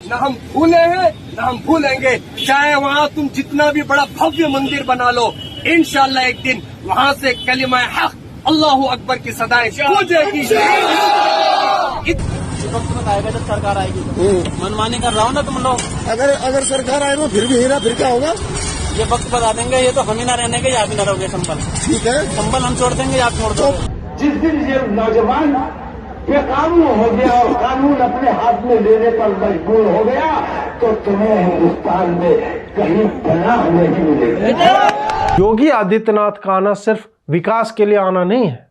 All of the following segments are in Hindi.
न हम भूले हैं न हम भूलेंगे। चाहे वहाँ तुम जितना भी बड़ा भव्य मंदिर बना लो, इंशाल्लाह एक दिन वहाँ से कलिमा हक अल्लाहू अकबर की सदाएं गूंजेगी। वक्त में आएगा जब सरकार आएगी तो मनमानी कर रहा हूँ ना तुम लोग। अगर सरकार आए ना फिर भी हीरा फिर क्या होगा? ये वक्त बता देंगे। ये तो हम ही ना रहने के, आप ही ना रहोगे। संभल ठीक है, संभल हम छोड़ देंगे, आप छोड़ दो। जिस दिन ये नौजवान बेकानून हो गया और कानून अपने हाथ में लेने पर मजबूर हो गया तो तुम्हें हिंदुस्तान में कहीं पनाह नहीं मिलेगी। योगी आदित्यनाथ का आना सिर्फ विकास के लिए आना नहीं है।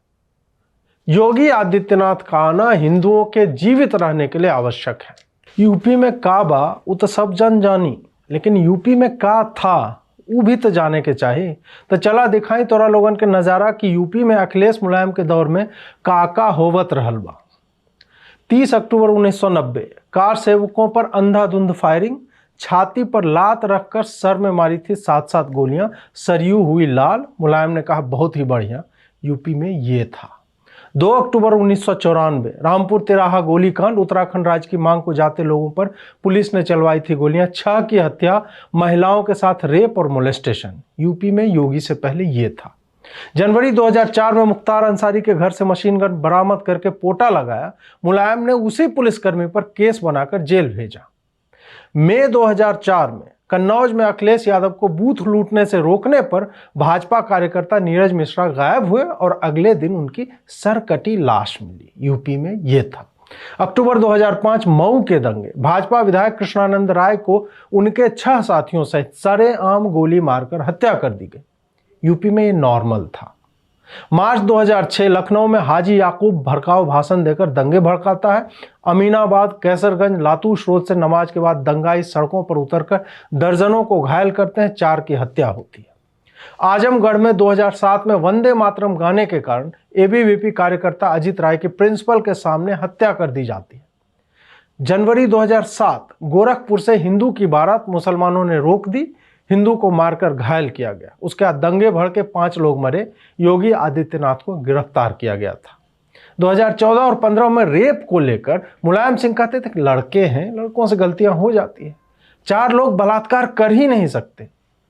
योगी आदित्यनाथ का आना हिंदुओं के जीवित रहने के लिए आवश्यक है। यूपी में काबा वो तो सब जन जानी, लेकिन यूपी में का था वो भी तो जाने के चाहिए। तो चला दिखाई तोरा लोगन के नज़ारा कि यूपी में अखिलेश मुलायम के दौर में काका होवत रहल बा। 30 अक्टूबर 1990 कार सेवकों पर अंधाधुंध फायरिंग, छाती पर लात रखकर सर में मारी थी 7-7 गोलियां, सरयू हुई लाल। मुलायम ने कहा बहुत ही बढ़िया, यूपी में ये था। 2 अक्टूबर 1994 रामपुर तिराहा गोलीकांड, उत्तराखंड राज्य की मांग को जाते लोगों पर पुलिस ने चलवाई थी गोलियां, 6 की हत्या, महिलाओं के साथ रेप और मोलेस्टेशन। यूपी में योगी से पहले ये था। जनवरी 2004 में मुख्तार अंसारी के घर से मशीन गन बरामद करके पोटा लगाया, मुलायम ने उसी पुलिसकर्मी पर केस बनाकर जेल भेजा। मई 2004 में कन्नौज में अखिलेश यादव को बूथ लूटने से रोकने पर भाजपा कार्यकर्ता नीरज मिश्रा गायब हुए और अगले दिन उनकी सरकटी लाश मिली। यूपी में यह था। अक्टूबर 2005 मऊ के दंगे, भाजपा विधायक कृष्णानंद राय को उनके 6 साथियों सहित सरेआम गोली मारकर हत्या कर दी गई। यूपी में ये नॉर्मल था। मार्च 2006 लखनऊ में हाजी याकूब भड़काऊ भाषण देकर दंगे भड़काता है। अमीनाबाद, कैसरगंज, लातूश रोड से नमाज के बाद दंगाई सड़कों पर उतरकर दर्जनों को घायल करते हैं, 4 की हत्या होती है। आजमगढ़ में 2007 में वंदे मातरम गाने के कारण एबीवीपी कार्यकर्ता अजित राय के प्रिंसिपल के सामने हत्या कर दी जाती है। जनवरी 2007 गोरखपुर से हिंदू की बारात मुसलमानों ने रोक दी, हिंदू को मारकर घायल किया गया। उसके बाद दंगे भड़के 5 लोग मरे, योगी आदित्यनाथ को गिरफ्तार किया गया था। 2014 और 15 में रेप को लेकर मुलायम सिंह कहते थे कि लड़के हैं, लड़कों से गलतियां हो जाती हैं, 4 लोग बलात्कार कर ही नहीं सकते।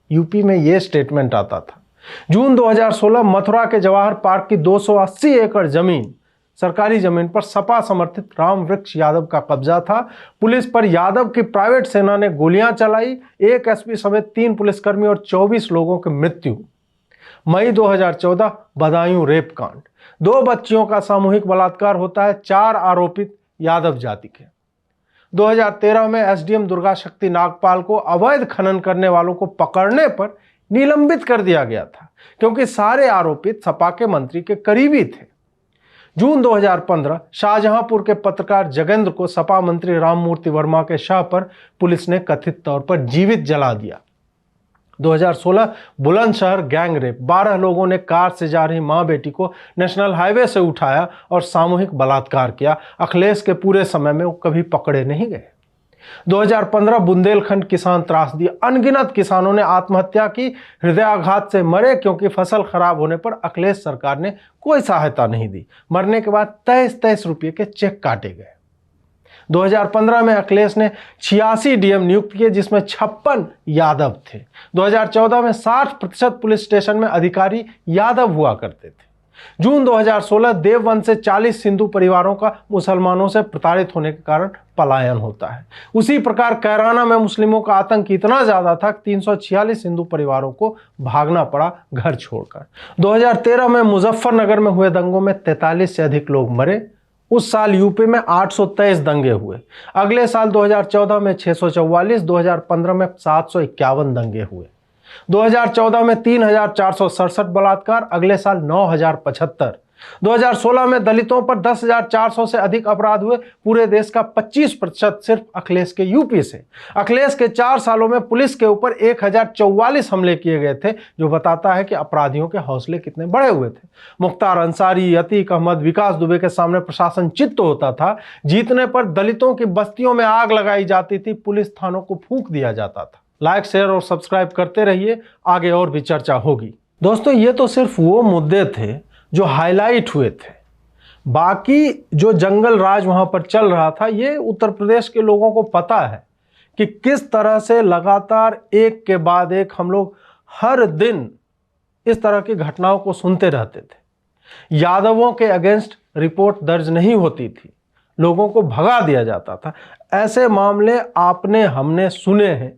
यूपी में यह स्टेटमेंट आता था। जून 2016 मथुरा के जवाहर पार्क की 280 एकड़ जमीन, सरकारी जमीन पर सपा समर्थित राम वृक्ष यादव का कब्जा था। पुलिस पर यादव की प्राइवेट सेना ने गोलियां चलाई, 1 एसपी समेत 3 पुलिसकर्मी और 24 लोगों की मृत्यु। मई 2014 बदायूं रेप कांड, 2 बच्चियों का सामूहिक बलात्कार होता है, 4 आरोपित यादव जाति के। 2013 में एसडीएम दुर्गा शक्ति नागपाल को अवैध खनन करने वालों को पकड़ने पर निलंबित कर दिया गया था, क्योंकि सारे आरोपित सपा के मंत्री के करीबी थे। जून 2015 शाहजहांपुर के पत्रकार जगेंद्र को सपा मंत्री राममूर्ति वर्मा के शाह पर पुलिस ने कथित तौर पर जीवित जला दिया। 2016 बुलंदशहर गैंग रेप, 12 लोगों ने कार से जा रही मां बेटी को नेशनल हाईवे से उठाया और सामूहिक बलात्कार किया। अखिलेश के पूरे समय में वो कभी पकड़े नहीं गए। 2015 बुंदेलखंड किसान त्रासदी, अनगिनत किसानों ने आत्महत्या की, हृदयाघात से मरे क्योंकि फसल खराब होने पर अखिलेश सरकार ने कोई सहायता नहीं दी। मरने के बाद 23 रुपये के चेक काटे गए। 2015 में अखिलेश ने 86 डीएम नियुक्त किए, जिसमें 56 यादव थे। 2014 में 60% पुलिस स्टेशन में अधिकारी यादव हुआ करते थे। जून 2016 देवबंद से 40 हिंदू परिवारों का मुसलमानों से प्रताड़ित होने के कारण पलायन होता है। उसी प्रकार कैराना में मुस्लिमों का आतंक इतना ज्यादा था कि 346 हिंदू परिवारों को भागना पड़ा घर छोड़कर। 2013 में मुजफ्फरनगर में हुए दंगों में 43 से अधिक लोग मरे। उस साल यूपी में 823 दंगे हुए। अगले साल 2014 में 644, 2015 में 751 दंगे हुए। 2014 में 3467 बलात्कार, अगले साल 9075। 2016 में दलितों पर 10,400 से अधिक अपराध हुए। पूरे देश का 25% सिर्फ अखिलेश के यूपी से। अखिलेश के 4 सालों में पुलिस के ऊपर 1044 हमले किए गए थे, जो बताता है कि अपराधियों के हौसले कितने बड़े हुए थे। मुख्तार अंसारी, अतीक अहमद, विकास दुबे के सामने प्रशासन चित्त होता था। जीतने पर दलितों की बस्तियों में आग लगाई जाती थी, पुलिस थानों को फूंक दिया जाता था। लाइक, शेयर और सब्सक्राइब करते रहिए, आगे और भी चर्चा होगी। दोस्तों, ये तो सिर्फ वो मुद्दे थे जो हाईलाइट हुए थे। बाकी जो जंगल राज वहां पर चल रहा था, ये उत्तर प्रदेश के लोगों को पता है। कि किस तरह से लगातार एक के बाद एक हम लोग हर दिन इस तरह की घटनाओं को सुनते रहते थे। यादवों के अगेंस्ट रिपोर्ट दर्ज नहीं होती थी, लोगों को भगा दिया जाता था। ऐसे मामले आपने हमने सुने हैं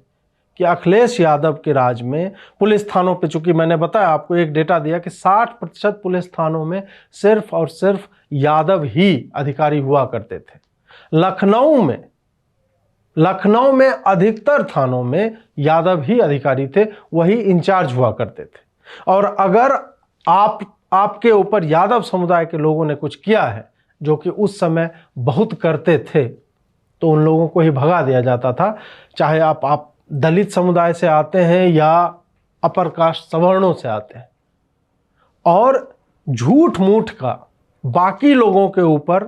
कि अखिलेश यादव के राज में पुलिस थानों पे, चूंकि मैंने बताया आपको एक डेटा दिया कि 60% पुलिस थानों में सिर्फ और सिर्फ यादव ही अधिकारी हुआ करते थे। लखनऊ में अधिकतर थानों में यादव ही अधिकारी थे, वही इंचार्ज हुआ करते थे। और अगर आपके ऊपर यादव समुदाय के लोगों ने कुछ किया है, जो कि उस समय बहुत करते थे, तो उन लोगों को ही भगा दिया जाता था। चाहे आप दलित समुदाय से आते हैं या अपर कास्ट सवर्णों से आते हैं। और झूठ मूठ का बाकी लोगों के ऊपर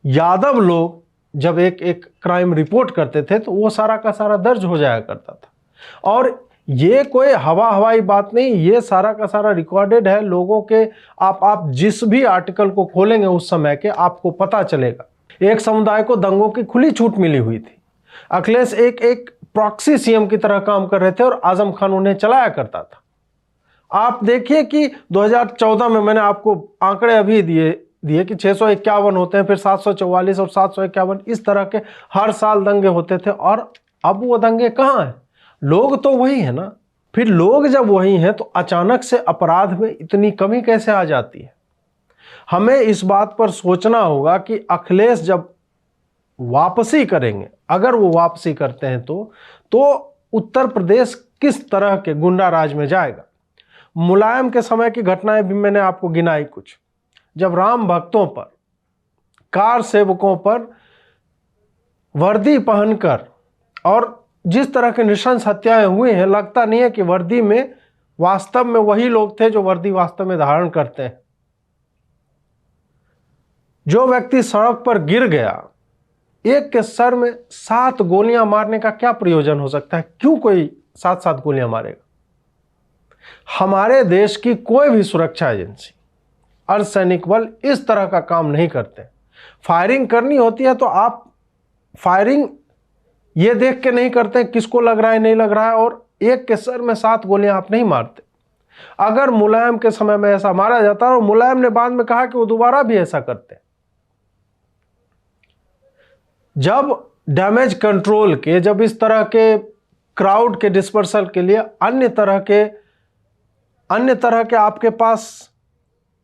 यादव लोग जब एक क्राइम रिपोर्ट करते थे तो वो सारा का सारा दर्ज हो जाया करता था। और ये कोई हवाई बात नहीं, ये सारा का सारा रिकॉर्डेड है लोगों के। आप जिस भी आर्टिकल को खोलेंगे उस समय के, आपको पता चलेगा। एक समुदाय को दंगों की खुली छूट मिली हुई थी। अखिलेश एक प्रॉक्सी सीएम की तरह काम कर रहे थे और आजम खान उन्हें चलाया करता था। आप देखिए कि 2014 में मैंने आपको आंकड़े अभी दिए कि 651 होते हैं, फिर 744 और 751, इस तरह के हर साल दंगे होते थे। और अब वो दंगे कहाँ हैं? लोग तो वही है ना। फिर लोग जब वही हैं तो अचानक से अपराध में इतनी कमी कैसे आ जाती है? हमें इस बात पर सोचना होगा कि अखिलेश जब वापसी करेंगे, अगर वो वापसी करते हैं तो उत्तर प्रदेश किस तरह के गुंडा राज में जाएगा। मुलायम के समय की घटनाएं भी मैंने आपको गिनाई कुछ। जब राम भक्तों पर, कार सेवकों पर वर्दी पहनकर और जिस तरह के नृशंस हत्याएं हुई हैं, लगता नहीं है कि वर्दी में वास्तव में वही लोग थे जो वर्दी वास्तव में धारण करते हैं। जो व्यक्ति सड़क पर गिर गया, एक के सर में 7 गोलियां मारने का क्या प्रयोजन हो सकता है? क्यों कोई 7 गोलियां मारेगा? हमारे देश की कोई भी सुरक्षा एजेंसी, अर्धसैनिक बल इस तरह का काम नहीं करते। फायरिंग करनी होती है तो आप फायरिंग ये देख के नहीं करते किसको लग रहा है नहीं लग रहा है, और एक के सर में 7 गोलियां आप नहीं मारते। अगर मुलायम के समय में ऐसा मारा जाता है, और मुलायम ने बाद में कहा कि वो दोबारा भी ऐसा करते हैं। जब डैमेज कंट्रोल के, जब इस तरह के क्राउड के डिस्पर्सल के लिए अन्य तरह के आपके पास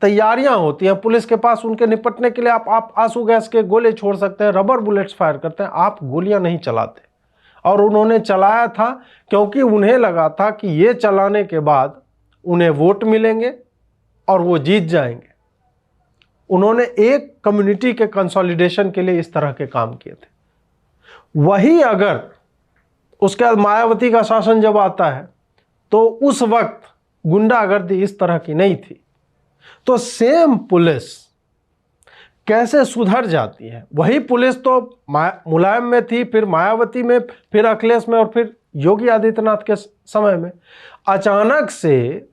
तैयारियां होती हैं, पुलिस के पास उनके निपटने के लिए आप आंसू गैस के गोले छोड़ सकते हैं, रबर बुलेट्स फायर करते हैं, आप गोलियां नहीं चलाते। और उन्होंने चलाया था क्योंकि उन्हें लगा था कि ये चलाने के बाद उन्हें वोट मिलेंगे और वो जीत जाएंगे। उन्होंने एक कम्युनिटी के कंसोलिडेशन के लिए इस तरह के काम किए थे। वही अगर उसके बाद मायावती का शासन जब आता है तो उस वक्त गुंडागर्दी इस तरह की नहीं थी। तो सेम पुलिस कैसे सुधर जाती है? वही पुलिस तो मुलायम में थी, फिर मायावती में, फिर अखिलेश में, और फिर योगी आदित्यनाथ के समय में। अचानक से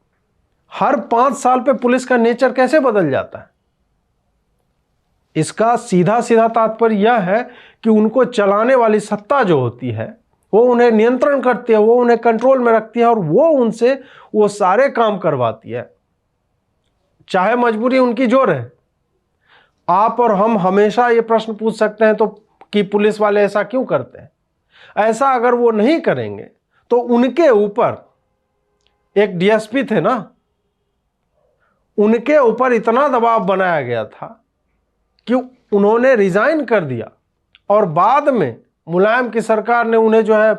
हर 5 साल पे पुलिस का नेचर कैसे बदल जाता है? इसका सीधा तात्पर्य यह है कि उनको चलाने वाली सत्ता जो होती है वो उन्हें नियंत्रण करती है, वो उन्हें कंट्रोल में रखती है और वो उनसे वो सारे काम करवाती है, चाहे मजबूरी उनकी जो रहे। आप और हम हमेशा ये प्रश्न पूछ सकते हैं तो कि पुलिस वाले ऐसा क्यों करते हैं? ऐसा अगर वो नहीं करेंगे तो उनके ऊपर एक डीएसपी थे ना, उनके ऊपर इतना दबाव बनाया गया था कि उन्होंने रिजाइन कर दिया और बाद में मुलायम की सरकार ने उन्हें जो है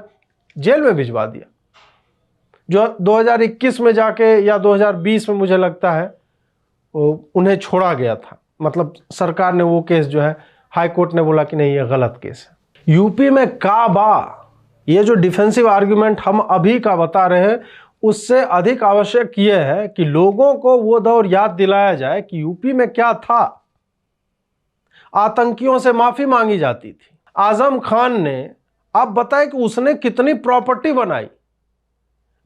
जेल में भिजवा दिया, जो 2021 में जाके या 2020 में मुझे लगता है उन्हें छोड़ा गया था। मतलब सरकार ने वो केस जो है, हाई कोर्ट ने बोला कि नहीं ये गलत केस है। यूपी में काबा, ये जो डिफेंसिव आर्ग्यूमेंट हम अभी का बता रहे हैं, उससे अधिक आवश्यक ये है कि लोगों को वो दौर याद दिलाया जाए कि यूपी में क्या था। आतंकियों से माफी मांगी जाती थी। आजम खान ने, आप बताएं कि उसने कितनी प्रॉपर्टी बनाई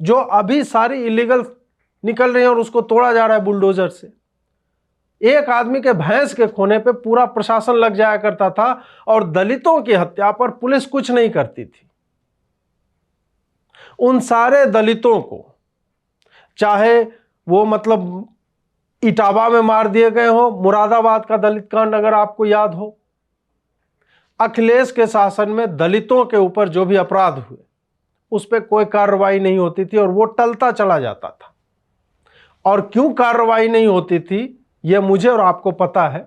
जो अभी सारी इलीगल निकल रही है और उसको तोड़ा जा रहा है बुलडोजर से। एक आदमी के भैंस के खोने पे पूरा प्रशासन लग जाया करता था और दलितों की हत्या पर पुलिस कुछ नहीं करती थी। उन सारे दलितों को, चाहे वो मतलब इटावा में मार दिए गए हो, मुरादाबाद का दलित कांड अगर आपको याद हो, अखिलेश के शासन में दलितों के ऊपर जो भी अपराध हुए उस पर कोई कार्रवाई नहीं होती थी और वो टलता चला जाता था। और क्यों कार्रवाई नहीं होती थी ये मुझे और आपको पता है,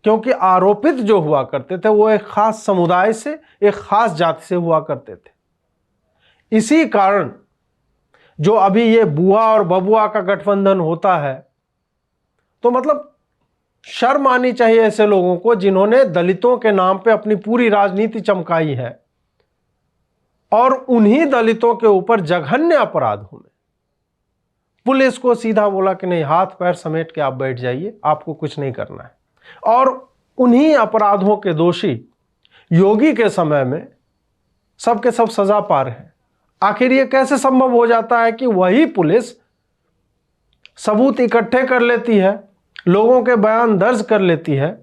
क्योंकि आरोपित जो हुआ करते थे वो एक खास समुदाय से, एक खास जाति से हुआ करते थे। इसी कारण जो अभी ये बुआ और बबुआ का गठबंधन होता है, तो मतलब शर्म आनी चाहिए ऐसे लोगों को जिन्होंने दलितों के नाम पे अपनी पूरी राजनीति चमकाई है और उन्हीं दलितों के ऊपर जघन्य अपराधों में पुलिस को सीधा बोला कि नहीं, हाथ पैर समेट के आप बैठ जाइए, आपको कुछ नहीं करना है। और उन्हीं अपराधों के दोषी योगी के समय में सबके सब सजा पा रहे हैं। आखिर ये कैसे संभव हो जाता है कि वही पुलिस सबूत इकट्ठे कर लेती है, लोगों के बयान दर्ज कर लेती है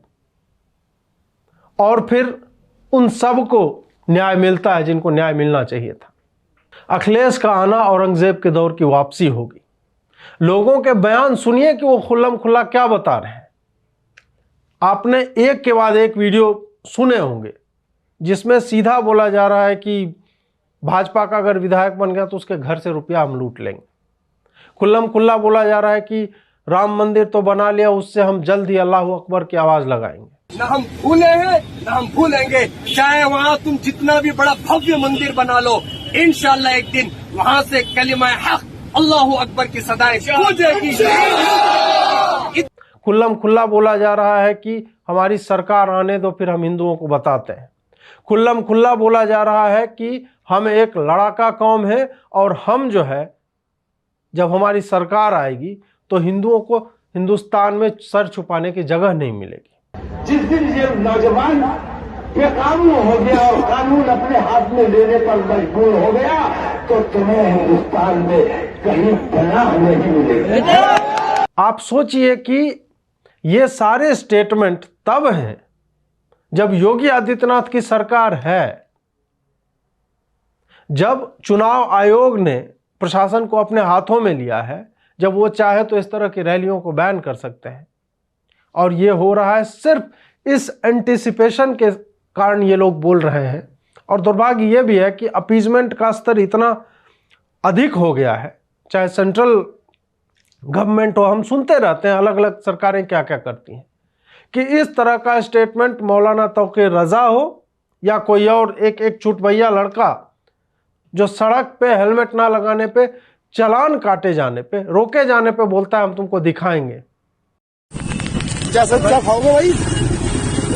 और फिर उन सब को न्याय मिलता है जिनको न्याय मिलना चाहिए था। अखिलेश का आना औरंगजेब के दौर की वापसी होगी। लोगों के बयान सुनिए कि वो खुल्लम खुल्ला क्या बता रहे हैं। आपने एक के बाद एक वीडियो सुने होंगे जिसमें सीधा बोला जा रहा है कि भाजपा का अगर विधायक बन गया तो उसके घर से रुपया हम लूट लेंगे। खुल्लम खुल्ला बोला जा रहा है कि राम मंदिर तो बना लिया, उससे हम जल्द ही अल्लाह अकबर की आवाज लगाएंगे। ना हम भूले हैं ना हम भूलेंगे, चाहे वहाँ तुम जितना भी बड़ा भव्य मंदिर बना लो, इंशाल्लाह एक दिन वहाँ से कलिमा हक अल्लाह अकबर की सदाएं गूंजेगी। खुल्लम खुल्ला बोला जा रहा है कि हमारी सरकार आने दो फिर हम हिंदुओं को बताते हैं। खुल्लम खुल्ला बोला जा रहा है कि हम एक लड़ाका कौम है और हम जो है जब हमारी सरकार आएगी तो हिंदुओं को हिंदुस्तान में सर छुपाने की जगह नहीं मिलेगी। जिस दिन ये नौजवान बेकानून हो गया और कानून अपने हाथ में लेने पर मजबूर हो गया तो तुम्हें हिंदुस्तान में कहीं पनाह नहीं मिलेगी। आप सोचिए कि ये सारे स्टेटमेंट तब हैं जब योगी आदित्यनाथ की सरकार है, जब चुनाव आयोग ने प्रशासन को अपने हाथों में लिया है, जब वो चाहे तो इस तरह की रैलियों को बैन कर सकते हैं। और ये हो रहा है सिर्फ इस एंटिसिपेशन के कारण ये लोग बोल रहे हैं। और दुर्भाग्य ये भी है कि अपीजमेंट का स्तर इतना अधिक हो गया है, चाहे सेंट्रल गवर्नमेंट हो, हम सुनते रहते हैं अलग अलग सरकारें क्या क्या करती हैं, कि इस तरह का स्टेटमेंट मौलाना तौकीर रजा हो या कोई और एक चुटभैया लड़का जो सड़क पे हेलमेट ना लगाने पे, चालान काटे जाने पे, रोके जाने पे बोलता है हम तुमको दिखाएंगे। क्या सर, क्या खाओगे भाई?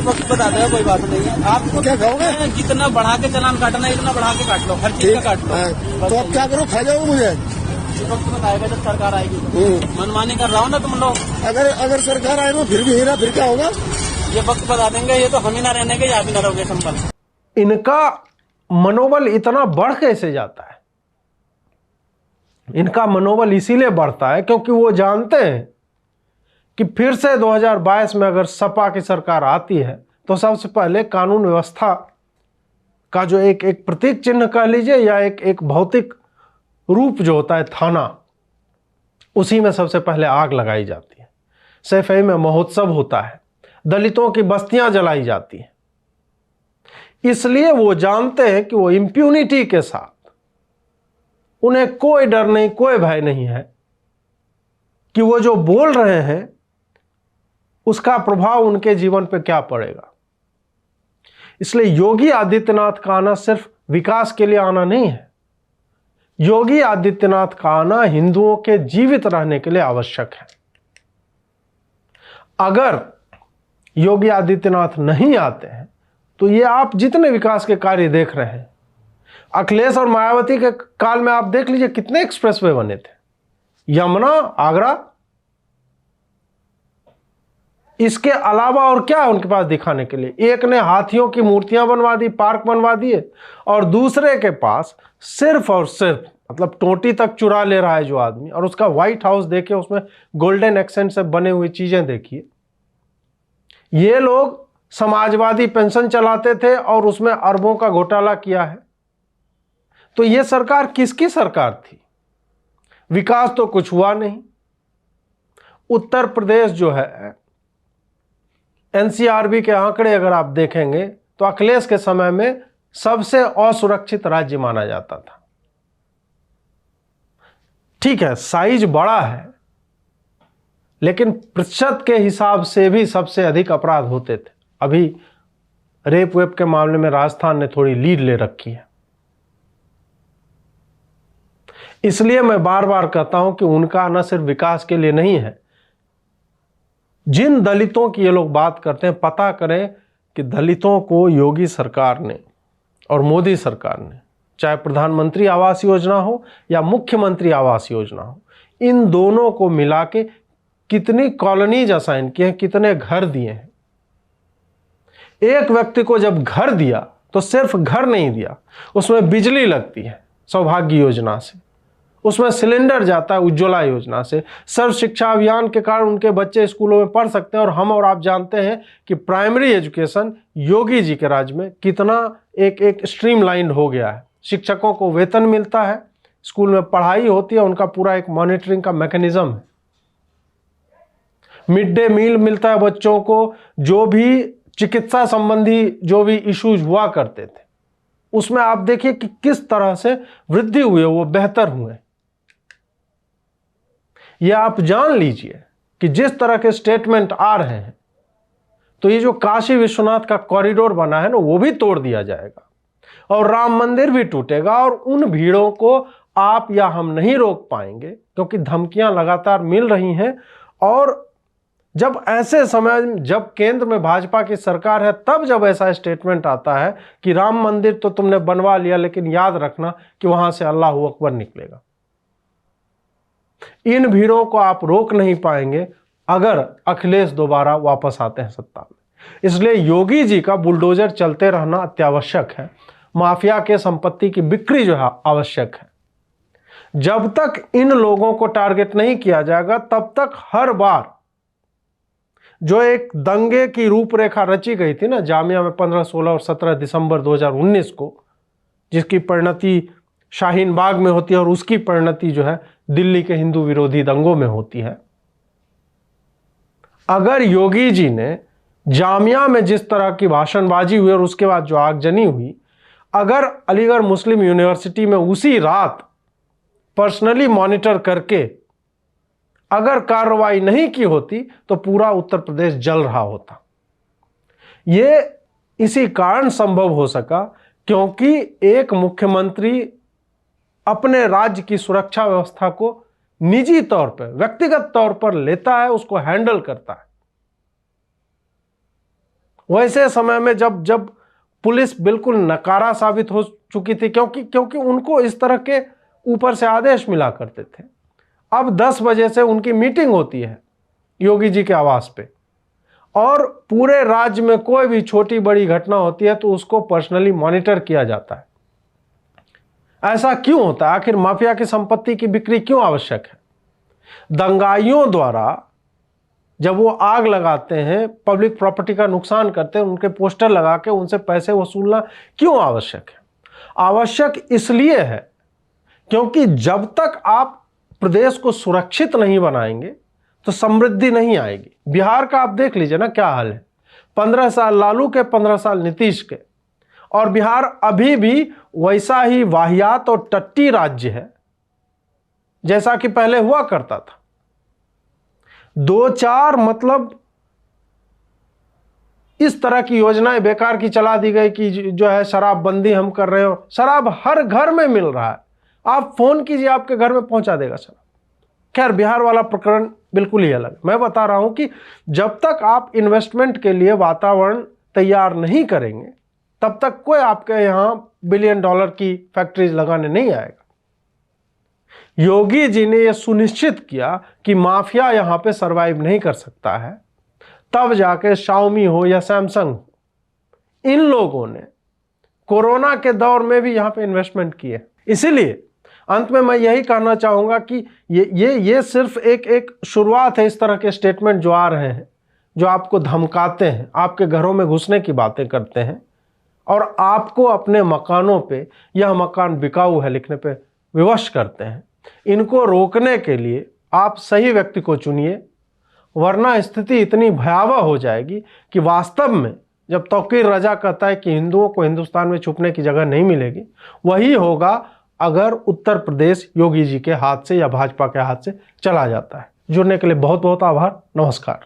वक्त बता देगा, कोई बात नहीं है। आपको क्या खाओगे? जितना बढ़ा के चालान काटना है इतना बढ़ा के काट लो, हर चीज का काट लो। हाँ, तो अब क्या करो, खा जाओ मुझे? वक्त बताएगा जब सरकार आएगी तो। मनमानी कर रहा हूँ ना तुम लोग। अगर सरकार आए ना फिर भी हेरा, फिर क्या होगा? ये वक्त बता देंगे, ये तो हम ही ना रहने के, या भी ना रहोगे संभल। इनका मनोबल इतना बढ़ कैसे जाता है? इनका मनोबल इसीलिए बढ़ता है क्योंकि वो जानते हैं कि फिर से 2022 में अगर सपा की सरकार आती है तो सबसे पहले कानून व्यवस्था का जो एक प्रतीक चिन्ह कह लीजिए या एक भौतिक रूप जो होता है थाना, उसी में सबसे पहले आग लगाई जाती है। सैफई में महोत्सव होता है, दलितों की बस्तियां जलाई जाती हैं। इसलिए वो जानते हैं कि वो इम्प्यूनिटी के साथ, उन्हें कोई डर नहीं, कोई भय नहीं है कि वो जो बोल रहे हैं उसका प्रभाव उनके जीवन पर क्या पड़ेगा। इसलिए योगी आदित्यनाथ का आना सिर्फ विकास के लिए आना नहीं है, योगी आदित्यनाथ का आना हिंदुओं के जीवित रहने के लिए आवश्यक है। अगर योगी आदित्यनाथ नहीं आते हैं तो ये आप जितने विकास के कार्य देख रहे हैं, अखिलेश और मायावती के काल में आप देख लीजिए कितने एक्सप्रेसवे बने थे, यमुना, आगरा, इसके अलावा और क्या है उनके पास दिखाने के लिए? एक ने हाथियों की मूर्तियां बनवा दी, पार्क बनवा दिए, और दूसरे के पास सिर्फ और सिर्फ मतलब टोटी तक चुरा ले रहा है जो आदमी, और उसका व्हाइट हाउस देखे, उसमें गोल्डन एक्सेंट से बने हुई चीजें देखिए। ये लोग समाजवादी पेंशन चलाते थे और उसमें अरबों का घोटाला किया है। तो ये सरकार किसकी सरकार थी? विकास तो कुछ हुआ नहीं। उत्तर प्रदेश जो है, एनसीआरबी के आंकड़े अगर आप देखेंगे तो अखिलेश के समय में सबसे असुरक्षित राज्य माना जाता था। ठीक है, साइज बड़ा है, लेकिन प्रतिशत के हिसाब से भी सबसे अधिक अपराध होते थे। अभी रेप वेप के मामले में राजस्थान ने थोड़ी लीड ले रखी है। इसलिए मैं बार बार कहता हूं कि उनका न सिर्फ विकास के लिए नहीं है। जिन दलितों की ये लोग बात करते हैं, पता करें कि दलितों को योगी सरकार ने और मोदी सरकार ने, चाहे प्रधानमंत्री आवास योजना हो या मुख्यमंत्री आवास योजना हो, इन दोनों को मिला के कितनी कॉलोनीज असाइन किए हैं, कितने घर दिए हैं। एक व्यक्ति को जब घर दिया तो सिर्फ घर नहीं दिया, उसमें बिजली लगती है सौभाग्य योजना से, उसमें सिलेंडर जाता है उज्ज्वला योजना से, सर्व शिक्षा अभियान के कारण उनके बच्चे स्कूलों में पढ़ सकते हैं। और हम और आप जानते हैं कि प्राइमरी एजुकेशन योगी जी के राज में कितना एक स्ट्रीमलाइंड हो गया है। शिक्षकों को वेतन मिलता है, स्कूल में पढ़ाई होती है, उनका पूरा एक मॉनिटरिंग का मैकेनिज्म है। मिड डे मील मिलता है बच्चों को। जो भी चिकित्सा संबंधी जो भी इश्यूज हुआ करते थे, उसमें आप देखिए कि किस तरह से वृद्धि हुई है, वो बेहतर हुए। यह आप जान लीजिए कि जिस तरह के स्टेटमेंट आ रहे हैं, तो ये जो काशी विश्वनाथ का कॉरिडोर बना है ना, वो भी तोड़ दिया जाएगा और राम मंदिर भी टूटेगा। और उन भीड़ों को आप या हम नहीं रोक पाएंगे, क्योंकि धमकियां लगातार मिल रही हैं। और जब ऐसे समय, जब केंद्र में भाजपा की सरकार है, तब जब ऐसा स्टेटमेंट आता है कि राम मंदिर तो तुमने बनवा लिया, लेकिन याद रखना कि वहां से अल्लाह अकबर निकलेगा। इन भीड़ों को आप रोक नहीं पाएंगे अगर अखिलेश दोबारा वापस आते हैं सत्ता में। इसलिए योगी जी का बुलडोजर चलते रहना अत्यावश्यक है। माफिया के संपत्ति की बिक्री जो है आवश्यक है। जब तक इन लोगों को टारगेट नहीं किया जाएगा, तब तक हर बार जो एक दंगे की रूपरेखा रची गई थी ना जामिया में 15, 16 और 17 दिसंबर 2019 को, जिसकी परिणति शाहीन बाग में होती है और उसकी परिणति जो है दिल्ली के हिंदू विरोधी दंगों में होती है। अगर योगी जी ने जामिया में जिस तरह की भाषणबाजी हुई और उसके बाद जो आगजनी हुई, अगर अलीगढ़ मुस्लिम यूनिवर्सिटी में उसी रात पर्सनली मॉनिटर करके अगर कार्रवाई नहीं की होती, तो पूरा उत्तर प्रदेश जल रहा होता। यह इसी कारण संभव हो सका क्योंकि एक मुख्यमंत्री अपने राज्य की सुरक्षा व्यवस्था को निजी तौर पर, व्यक्तिगत तौर पर लेता है, उसको हैंडल करता है। वैसे समय में जब पुलिस बिल्कुल नकारा साबित हो चुकी थी, क्योंकि उनको इस तरह के ऊपर से आदेश मिला करते थे। अब 10 बजे से उनकी मीटिंग होती है योगी जी के आवास पे, और पूरे राज्य में कोई भी छोटी बड़ी घटना होती है तो उसको पर्सनली मॉनिटर किया जाता है। ऐसा क्यों होता है? आखिर माफिया की संपत्ति की बिक्री क्यों आवश्यक है? दंगाइयों द्वारा जब वो आग लगाते हैं, पब्लिक प्रॉपर्टी का नुकसान करते हैं, उनके पोस्टर लगा के उनसे पैसे वसूलना क्यों आवश्यक है? आवश्यक इसलिए है क्योंकि जब तक आप प्रदेश को सुरक्षित नहीं बनाएंगे तो समृद्धि नहीं आएगी। बिहार का आप देख लीजिए ना क्या हाल है। 15 साल लालू के, 15 साल नीतीश के, और बिहार अभी भी वैसा ही वाहियात और टट्टी राज्य है जैसा कि पहले हुआ करता था। 2-4 मतलब इस तरह की योजनाएं बेकार की चला दी गई कि जो है शराबबंदी हम कर रहे हो। शराब हर घर में मिल रहा है, आप फोन कीजिए, आपके घर में पहुंचा देगा शराब। खैर, बिहार वाला प्रकरण बिल्कुल ही अलग। मैं बता रहा हूं कि जब तक आप इन्वेस्टमेंट के लिए वातावरण तैयार नहीं करेंगे, तब तक कोई आपके यहां $बिलियन की फैक्ट्रीज लगाने नहीं आएगा। योगी जी ने यह सुनिश्चित किया कि माफिया यहां पे सरवाइव नहीं कर सकता है, तब जाके शाओमी हो या सैमसंग हो, इन लोगों ने कोरोना के दौर में भी यहां पे इन्वेस्टमेंट किए। इसीलिए अंत में मैं यही कहना चाहूंगा कि ये सिर्फ एक शुरुआत है। इस तरह के स्टेटमेंट जो आ रहे हैं, जो आपको धमकाते हैं, आपके घरों में घुसने की बातें करते हैं, और आपको अपने मकानों पे यह मकान बिकाऊ है लिखने पे विवश करते हैं। इनको रोकने के लिए आप सही व्यक्ति को चुनिए, वरना स्थिति इतनी भयावह हो जाएगी कि वास्तव में जब तौकीर रजा कहता है कि हिंदुओं को हिंदुस्तान में छुपने की जगह नहीं मिलेगी, वही होगा अगर उत्तर प्रदेश योगी जी के हाथ से या भाजपा के हाथ से चला जाता है। जुड़ने के लिए बहुत बहुत आभार। नमस्कार।